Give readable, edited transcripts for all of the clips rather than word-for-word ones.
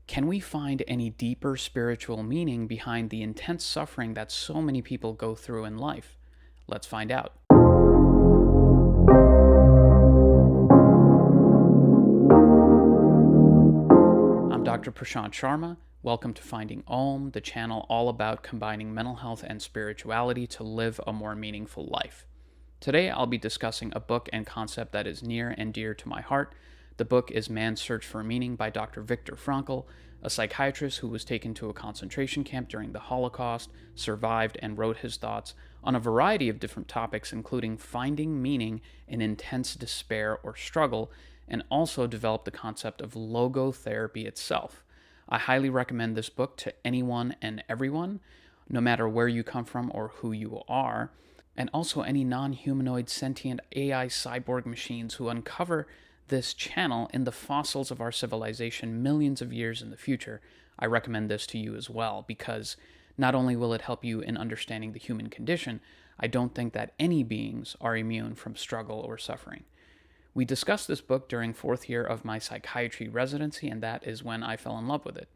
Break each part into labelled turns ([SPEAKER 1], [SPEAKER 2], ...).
[SPEAKER 1] Can we find any deeper spiritual meaning behind the intense suffering that so many people go through in life? Let's find out. I'm Dr. Prashant Sharma. Welcome to Finding Om, the channel all about combining mental health and spirituality to live a more meaningful life. Today, I'll be discussing a book and concept that is near and dear to my heart. The book is Man's Search for Meaning by Dr. Viktor Frankl, a psychiatrist who was taken to a concentration camp during the Holocaust, survived, and wrote his thoughts on a variety of different topics, including finding meaning in intense despair or struggle, and also developed the concept of logotherapy itself. I highly recommend this book to anyone and everyone, no matter where you come from or who you are, and also any non-humanoid sentient AI cyborg machines who uncover this channel in the fossils of our civilization millions of years in the future. I recommend this to you as well, because not only will it help you in understanding the human condition, I don't think that any beings are immune from struggle or suffering. We discussed this book during 4th year of my psychiatry residency, and that is when I fell in love with it.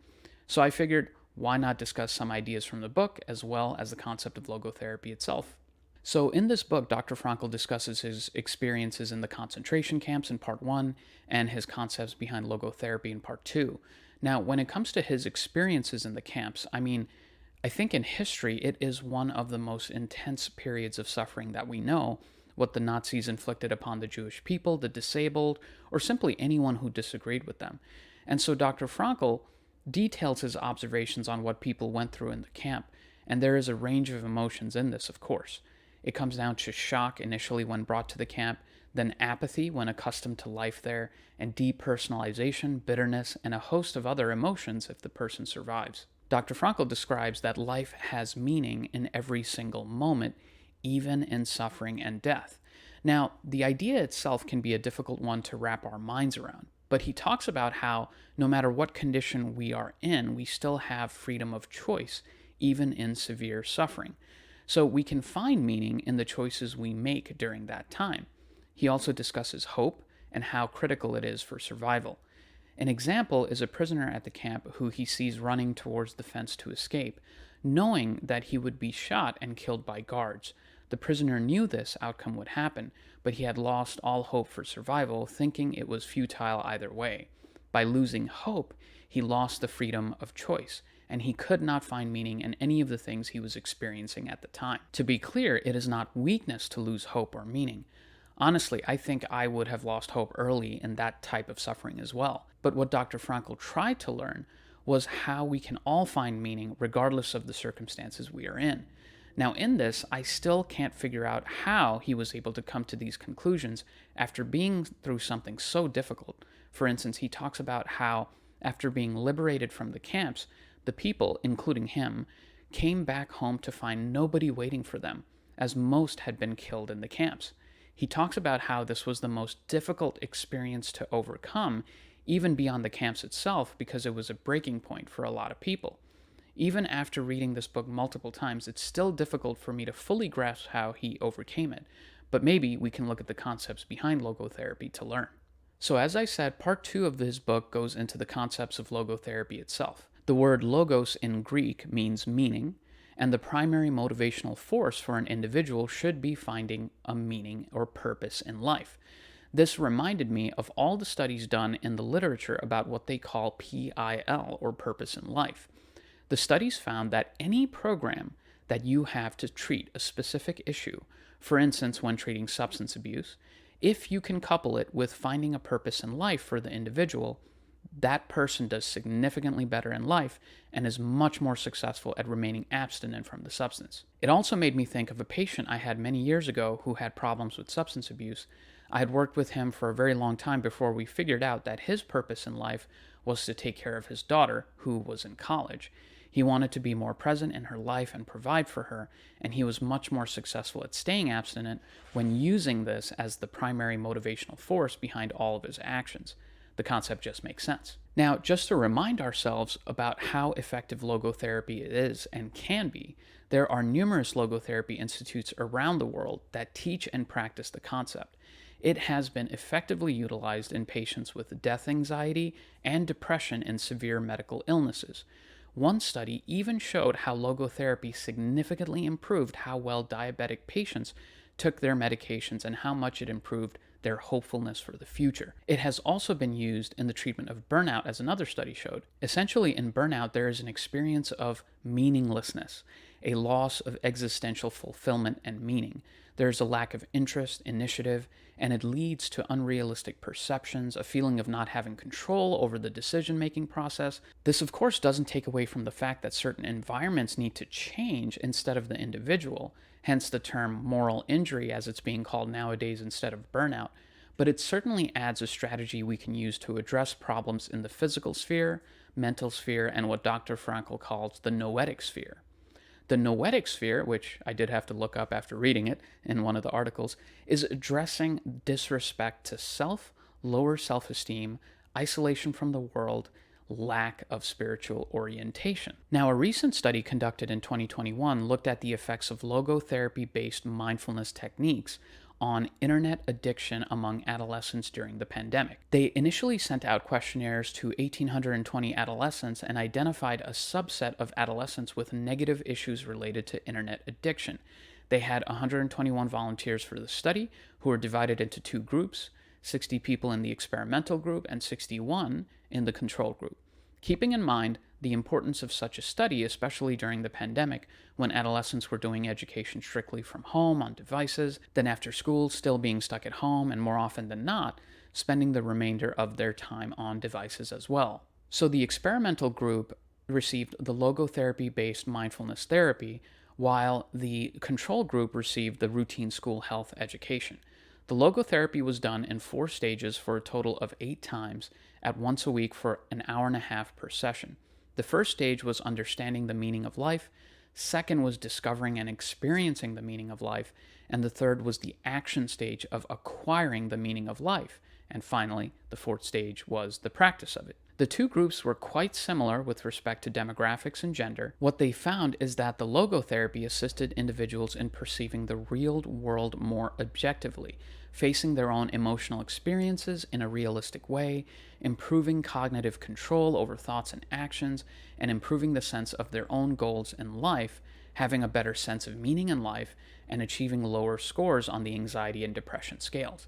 [SPEAKER 1] So I figured, why not discuss some ideas from the book as well as the concept of logotherapy itself? So in this book, Dr. Frankl discusses his experiences in the concentration camps in part 1 and his concepts behind logotherapy in part 2. Now, when it comes to his experiences in the camps, I think in history it is one of the most intense periods of suffering that we know, what the Nazis inflicted upon the Jewish people, the disabled, or simply anyone who disagreed with them. And so Dr. Frankl details his observations on what people went through in the camp, and there is a range of emotions in this, of course. It comes down to shock initially when brought to the camp, then apathy when accustomed to life there, and depersonalization, bitterness, and a host of other emotions if the person survives. Dr. Frankl describes that life has meaning in every single moment, even in suffering and death. Now, the idea itself can be a difficult one to wrap our minds around, but he talks about how no matter what condition we are in, we still have freedom of choice, even in severe suffering. So we can find meaning in the choices we make during that time. He also discusses hope and how critical it is for survival. An example is a prisoner at the camp who he sees running towards the fence to escape, knowing that he would be shot and killed by guards. The prisoner knew this outcome would happen, but he had lost all hope for survival, thinking it was futile either way. By losing hope, he lost the freedom of choice, and he could not find meaning in any of the things he was experiencing at the time. To be clear, it is not weakness to lose hope or meaning. Honestly, I think I would have lost hope early in that type of suffering as well. But what Dr. Frankl tried to learn was how we can all find meaning regardless of the circumstances we are in. Now, in this, I still can't figure out how he was able to come to these conclusions after being through something so difficult. For instance, he talks about how, after being liberated from the camps, the people, including him, came back home to find nobody waiting for them, as most had been killed in the camps. He talks about how this was the most difficult experience to overcome, even beyond the camps itself, because it was a breaking point for a lot of people. Even after reading this book multiple times, it's still difficult for me to fully grasp how he overcame it, but maybe we can look at the concepts behind logotherapy to learn. So as I said, part 2 of his book goes into the concepts of logotherapy itself. The word logos in Greek means meaning, and the primary motivational force for an individual should be finding a meaning or purpose in life. This reminded me of all the studies done in the literature about what they call PIL, or purpose in life. The studies found that any program that you have to treat a specific issue, for instance, when treating substance abuse, if you can couple it with finding a purpose in life for the individual, that person does significantly better in life and is much more successful at remaining abstinent from the substance. It also made me think of a patient I had many years ago who had problems with substance abuse. I had worked with him for a very long time before we figured out that his purpose in life was to take care of his daughter, who was in college. He wanted to be more present in her life and provide for her, and he was much more successful at staying abstinent when using this as the primary motivational force behind all of his actions. The concept just makes sense. Now, just to remind ourselves about how effective logotherapy is and can be, there are numerous logotherapy institutes around the world that teach and practice the concept. It has been effectively utilized in patients with death anxiety and depression in severe medical illnesses. One study even showed how logotherapy significantly improved how well diabetic patients took their medications and how much it improved their hopefulness for the future. It has also been used in the treatment of burnout, as another study showed. Essentially, in burnout, there is an experience of meaninglessness, a loss of existential fulfillment and meaning. There's a lack of interest, initiative, and it leads to unrealistic perceptions, a feeling of not having control over the decision making process. This, of course, doesn't take away from the fact that certain environments need to change instead of the individual, hence the term moral injury as it's being called nowadays instead of burnout. But it certainly adds a strategy we can use to address problems in the physical sphere, mental sphere, and what Dr. Frankl calls the noetic sphere. The noetic sphere, which I did have to look up after reading it in one of the articles, is addressing disrespect to self, lower self esteem, isolation from the world, lack of spiritual orientation. Now, a recent study conducted in 2021 looked at the effects of logotherapy based mindfulness techniques on internet addiction among adolescents during the pandemic. They initially sent out questionnaires to 1,820 adolescents and identified a subset of adolescents with negative issues related to internet addiction. They had 121 volunteers for the study who were divided into two groups, 60 people in the experimental group and 61 in the control group. Keeping in mind the importance of such a study, especially during the pandemic, when adolescents were doing education strictly from home on devices, then after school still being stuck at home, and more often than not, spending the remainder of their time on devices as well. So the experimental group received the logotherapy-based mindfulness therapy, while the control group received the routine school health education. The logotherapy was done in 4 stages for a total of 8 times at once a week for an hour and a half per session. The first stage was understanding the meaning of life, second was discovering and experiencing the meaning of life, and the third was the action stage of acquiring the meaning of life, and finally, the fourth stage was the practice of it. The two groups were quite similar with respect to demographics and gender. What they found is that the logotherapy assisted individuals in perceiving the real world more objectively, facing their own emotional experiences in a realistic way, improving cognitive control over thoughts and actions, and improving the sense of their own goals in life, having a better sense of meaning in life, and achieving lower scores on the anxiety and depression scales.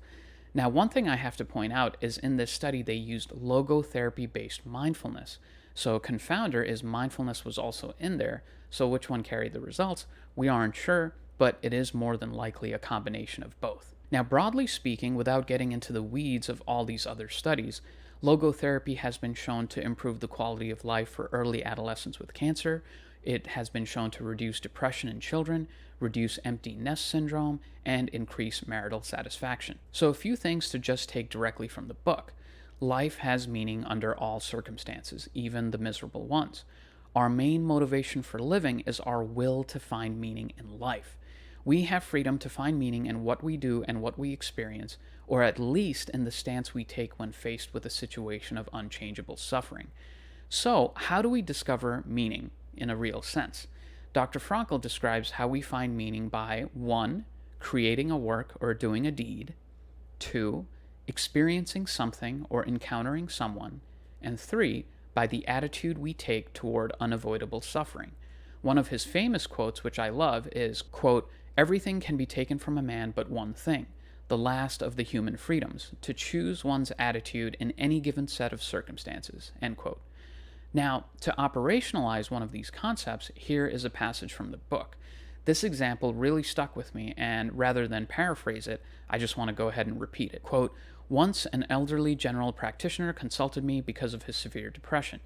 [SPEAKER 1] Now, one thing I have to point out is in this study they used logotherapy-based mindfulness. So a confounder is mindfulness was also in there, so which one carried the results? We aren't sure, but it is more than likely a combination of both. Now, broadly speaking, without getting into the weeds of all these other studies, logotherapy has been shown to improve the quality of life for early adolescents with cancer. It has been shown to reduce depression in children, reduce empty nest syndrome, and increase marital satisfaction. So a few things to just take directly from the book. Life has meaning under all circumstances, even the miserable ones. Our main motivation for living is our will to find meaning in life. We have freedom to find meaning in what we do and what we experience, or at least in the stance we take when faced with a situation of unchangeable suffering. So, how do we discover meaning in a real sense? Dr. Frankl describes how we find meaning by 1. Creating a work or doing a deed, 2. Experiencing something or encountering someone, and 3. By the attitude we take toward unavoidable suffering. One of his famous quotes, which I love, is, quote, "Everything can be taken from a man but one thing, the last of the human freedoms, to choose one's attitude in any given set of circumstances," end quote. Now, to operationalize one of these concepts, here is a passage from the book. This example really stuck with me, and rather than paraphrase it, I just want to go ahead and repeat it. Quote, "Once an elderly general practitioner consulted me because of his severe depression.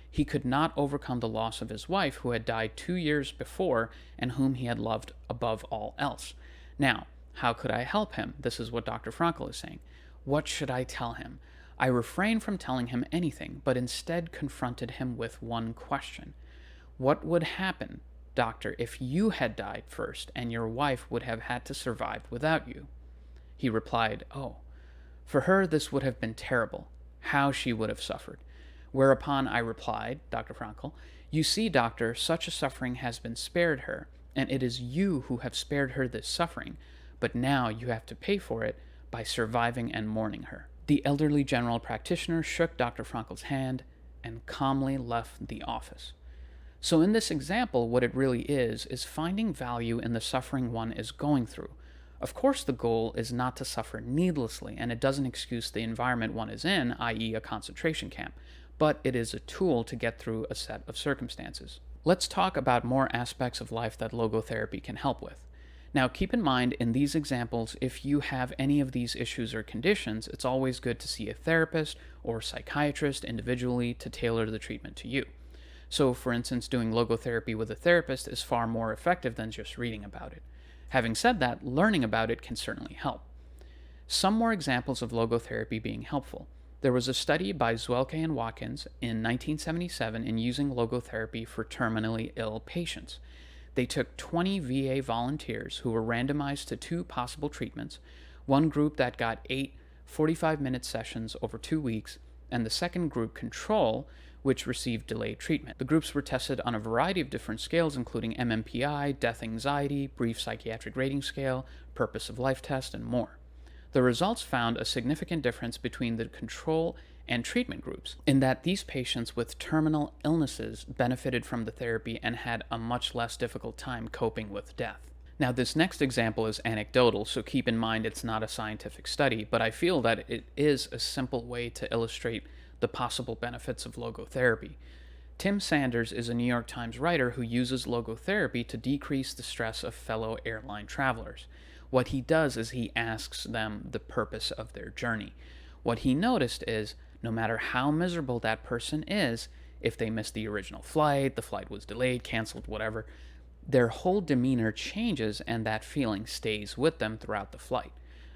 [SPEAKER 1] He could not overcome the loss of his wife, who had died 2 years before and whom he had loved above all else. Now, how could I help him?" This is what Dr. Frankl is saying. "What should I tell him? I refrained from telling him anything, but instead confronted him with one question. What would happen, doctor, if you had died first and your wife would have had to survive without you?" He replied, "Oh, for her this would have been terrible. How she would have suffered." Whereupon I replied, Dr. Frankl, "You see, doctor, such a suffering has been spared her, and it is you who have spared her this suffering, but now you have to pay for it by surviving and mourning her. The elderly general practitioner shook Dr. Frankl's hand and calmly left the office. So in this example, what it really is finding value in the suffering one is going through. Of course, the goal is not to suffer needlessly, and it doesn't excuse the environment one is in, i.e. a concentration camp, but it is a tool to get through a set of circumstances. Let's talk about more aspects of life that logotherapy can help with. Now, keep in mind, in these examples, if you have any of these issues or conditions, it's always good to see a therapist or psychiatrist individually to tailor the treatment to you. So, for instance, doing logotherapy with a therapist is far more effective than just reading about it. Having said that, learning about it can certainly help. Some more examples of logotherapy being helpful. There was a study by Zwelke and Watkins in 1977 in using logotherapy for terminally ill patients. They took 20 VA volunteers who were randomized to 2 possible treatments, one group that got 8 45-minute sessions over 2 weeks, and the second group, control, which received delayed treatment. The groups were tested on a variety of different scales, including MMPI, death anxiety, brief psychiatric rating scale, purpose of life test, and more. The results found a significant difference between the control and treatment groups, in that these patients with terminal illnesses benefited from the therapy and had a much less difficult time coping with death. Now, this next example is anecdotal, so keep in mind it's not a scientific study, but I feel that it is a simple way to illustrate the possible benefits of logotherapy. Tim Sanders is a New York Times writer who uses logotherapy to decrease the stress of fellow airline travelers. What he does is he asks them the purpose of their journey. What he noticed is, no matter how miserable that person is, if they missed the original flight, the flight was delayed, canceled, whatever, their whole demeanor changes and that feeling stays with them throughout the flight.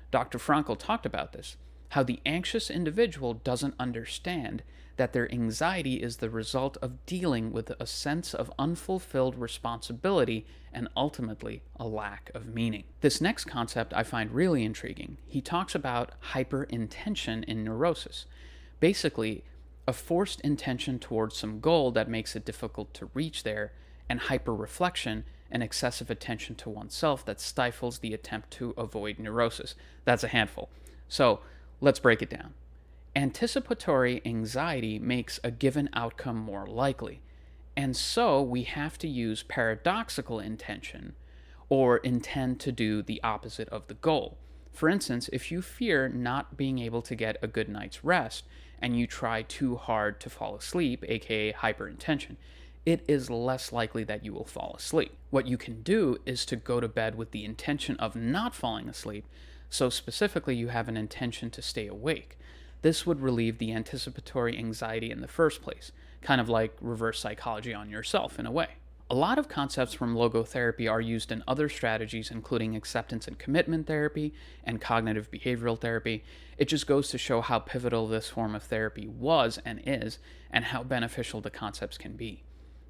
[SPEAKER 1] Dr. Frankl talked about this, how the anxious individual doesn't understand that their anxiety is the result of dealing with a sense of unfulfilled responsibility and ultimately a lack of meaning. This next concept I find really intriguing. He talks about hyperintention in neurosis. Basically, a forced intention towards some goal that makes it difficult to reach there, and hyperreflection, an excessive attention to oneself that stifles the attempt to avoid neurosis. That's a handful. So, let's break it down. Anticipatory anxiety makes a given outcome more likely, and so we have to use paradoxical intention, or intend to do the opposite of the goal. For instance, if you fear not being able to get a good night's rest, and you try too hard to fall asleep, aka hyperintention, it is less likely that you will fall asleep. What you can do is to go to bed with the intention of not falling asleep, so specifically you have an intention to stay awake. This would relieve the anticipatory anxiety in the first place, kind of like reverse psychology on yourself in a way. A lot of concepts from logotherapy are used in other strategies, including acceptance and commitment therapy and cognitive behavioral therapy. It just goes to show how pivotal this form of therapy was and is, and how beneficial the concepts can be.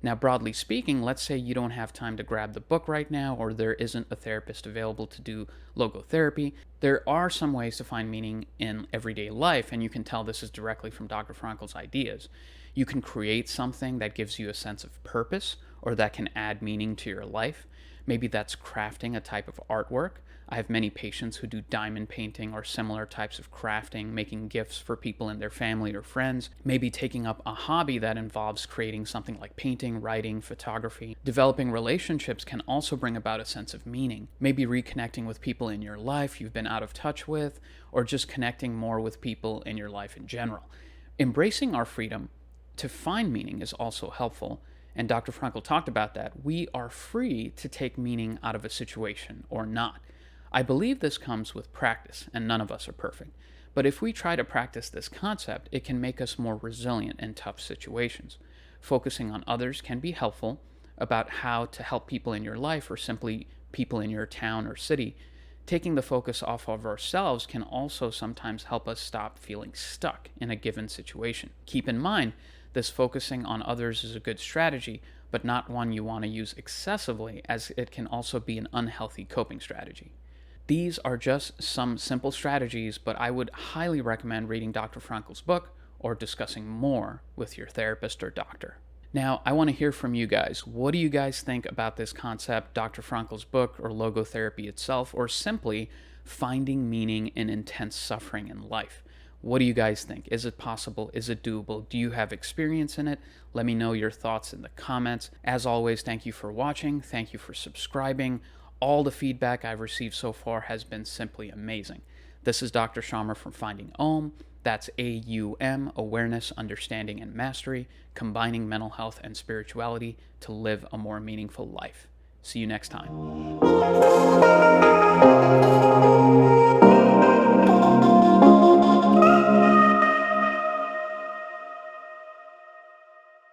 [SPEAKER 1] Now, broadly speaking, let's say you don't have time to grab the book right now, or there isn't a therapist available to do logotherapy. There are some ways to find meaning in everyday life, and you can tell this is directly from Dr. Frankl's ideas. You can create something that gives you a sense of purpose, or that can add meaning to your life. Maybe that's crafting a type of artwork. I have many patients who do diamond painting or similar types of crafting, making gifts for people in their family or friends. Maybe taking up a hobby that involves creating something like painting, writing, photography. Developing relationships can also bring about a sense of meaning. Maybe reconnecting with people in your life you've been out of touch with, or just connecting more with people in your life in general. Embracing our freedom to find meaning is also helpful. And Dr. Frankl talked about that. We are free to take meaning out of a situation or not. I believe this comes with practice, and none of us are perfect. But if we try to practice this concept, it can make us more resilient in tough situations. Focusing on others can be helpful about how to help people in your life or simply people in your town or city. Taking the focus off of ourselves can also sometimes help us stop feeling stuck in a given situation. Keep in mind, this focusing on others is a good strategy, but not one you want to use excessively, as it can also be an unhealthy coping strategy. These are just some simple strategies, but I would highly recommend reading Dr. Frankl's book or discussing more with your therapist or doctor. Now, I want to hear from you guys. What do you guys think about this concept, Dr. Frankl's book, or logotherapy itself, or simply finding meaning in intense suffering in life. What do you guys think? Is it possible? Is it doable? Do you have experience in it? Let me know your thoughts in the comments. As always, thank you for watching. Thank you for subscribing. All the feedback I've received so far has been simply amazing. This is Dr. Sharma from Finding Om. That's AUM, Awareness, Understanding, and Mastery, combining mental health and spirituality to live a more meaningful life. See you next time.